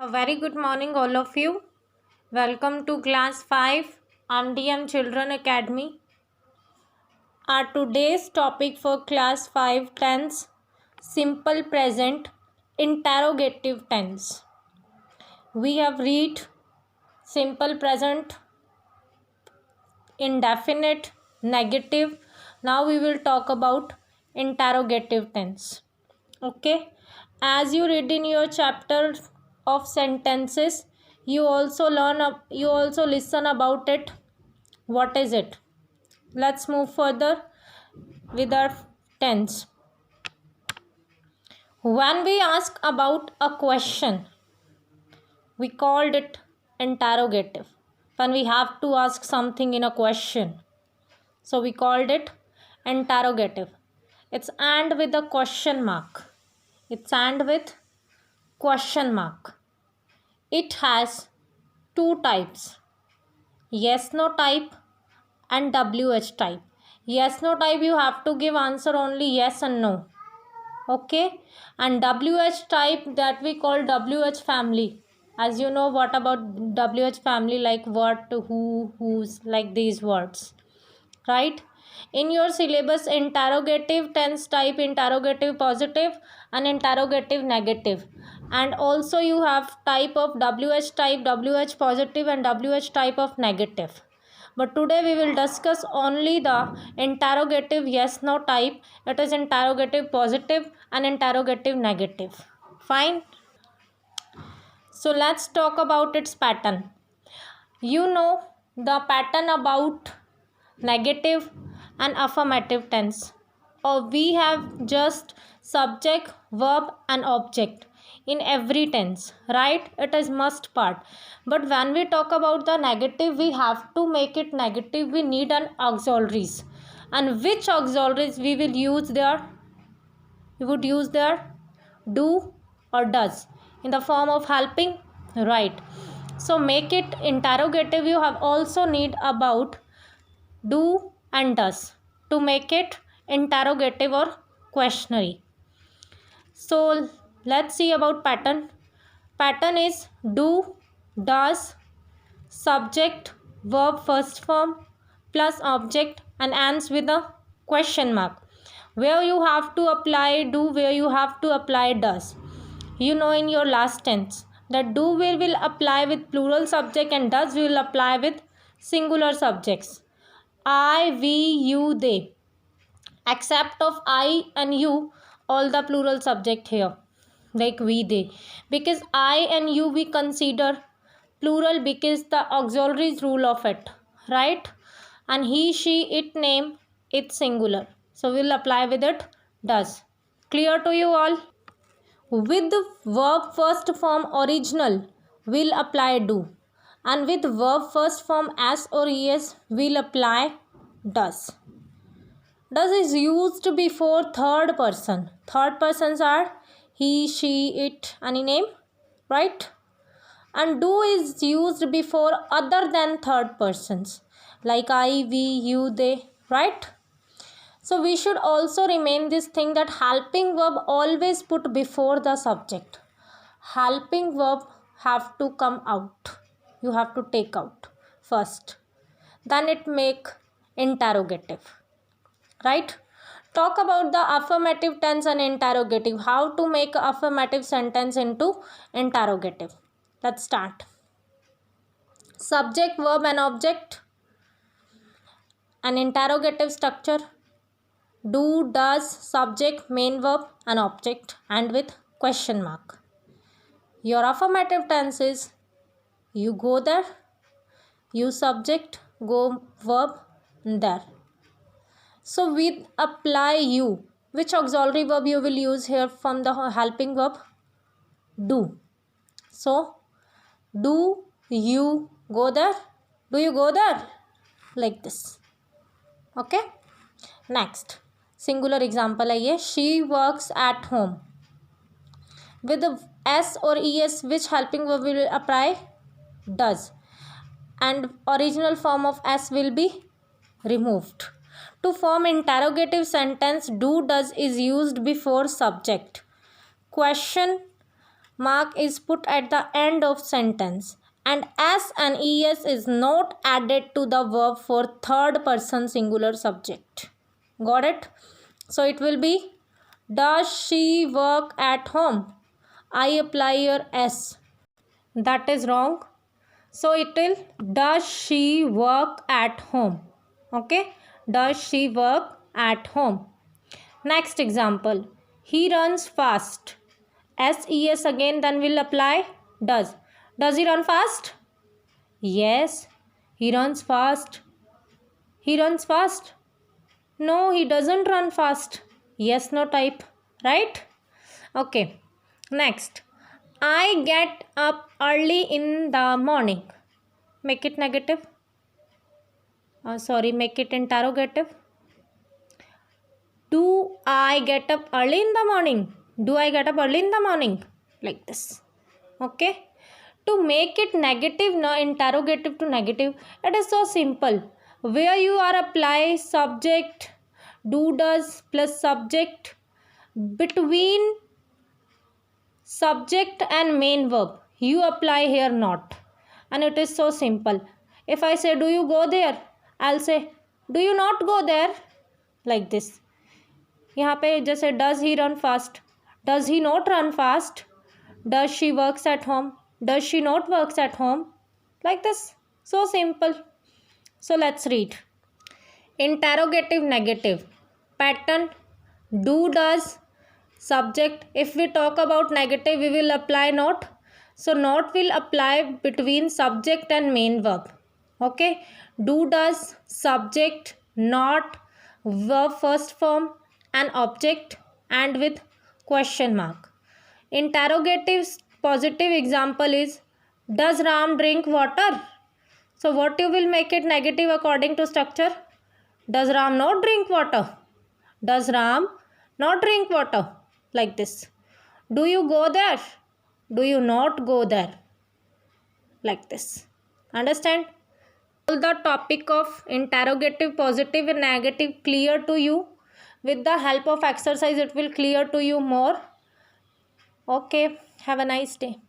A very good morning, all of you. Welcome to class 5 MDM Children Academy. Our today's topic for class 5 tense simple present interrogative tense. We have read simple present, indefinite, negative. Now we will talk about interrogative tense. Okay, as you read in your chapter of sentences, you also listen about it. What is it? Let's move further with our tense. When we ask about a question, we called it interrogative. When we have to ask something in a question, so we called it interrogative. It's and with a question mark. It's and with question mark. It has two types, yes no type and WH type. Yes no type, you have to give answer only yes and no. Okay, and WH type, that we call WH family. As you know, what about WH family, like what, who, whose, like these words, right? In your syllabus, interrogative tense type, interrogative positive and interrogative negative, and also you have type of WH type, WH positive and WH type of negative. But today we will discuss only the interrogative yes no type. It is interrogative positive and interrogative negative. Fine. So let's talk about its pattern. You know the pattern about negative and affirmative tense, or we have just subject, verb and object in every tense, right? It is must part. But when we talk about the negative, we have to make it negative. We need an auxiliaries, and which auxiliaries we will use there? We would use there do or does in the form of helping, right? So make it interrogative. You have also need about do and does to make it interrogative or questionary. So let's see about pattern. Pattern is do, does, subject, verb first form plus object and ends with a question mark. Where you have to apply do, where you have to apply does. You know in your last tense that do will apply with plural subject and does will apply with singular subjects. I, we, you, they. Except of I and you, all the plural subject here, like we, they. Because I and you we consider plural because the auxiliaries rule of it, right? And he, she, it, name, it's singular. So we'll apply with it does. Clear to you all? With the verb first form original, we'll apply do. And with verb first form as or es, we'll apply does. Does is used before third person. Third persons are he, she, it, any name, right? And do is used before other than third persons, like I, we, you, they, right? So we should also remain this thing that helping verb always put before the subject. Helping verb have to come out. You have to take out first. Then it make interrogative. Right? Talk about the affirmative tense and interrogative. How to make affirmative sentence into interrogative. Let's start. Subject, verb and object. An interrogative structure. Do, does, subject, main verb and object, and with question mark. Your affirmative tense is you go there, you subject, go verb, there. So we apply you. Which auxiliary verb you will use here from the helping verb? Do. So do you go there? Do you go there? Like this. Okay. Next. Singular example है she works at home. With the s or es, which helping verb will apply? Does. And original form of s will be removed. To form interrogative sentence, do, does is used before subject. Question mark is put at the end of sentence and s and es is not added to the verb for third person singular subject. Got it? So it will be, does she work at home? I apply your s. That is wrong. So it will, does she work at home? Okay, does she work at home? Next example, he runs fast. S-E-S again, then we'll apply does. Does he run fast? Yes, he runs fast. He runs fast. No, he doesn't run fast. Yes, no type, right? Okay, next, I get up early in the morning. Make it negative. Make it interrogative. Do I get up early in the morning? Do I get up early in the morning? Like this. Okay. To make it negative, no, interrogative to negative, it is so simple. Where you are apply subject, do, does plus subject between subject and main verb. You apply here not. And it is so simple. If I say, do you go there? I'll say, do you not go there? Like this. यहाँ पे जैसे does he run fast? Does he not run fast? Does she works at home? Does she not works at home? Like this. So simple. So let's read. Interrogative negative. Pattern. Do, does. Subject. If we talk about negative, we will apply not. So not will apply between subject and main verb. Okay. Do, does. Subject. Not. Verb first form. An object and with question mark. Interrogative positive example is, does Ram drink water? So what you will make it negative according to structure? Does Ram not drink water? Does Ram not drink water? Like this. Do you go there? Do you not go there? Like this. Understand? All the topic of interrogative, positive and negative clear to you. With the help of exercise, it will clear to you more. Okay, have a nice day.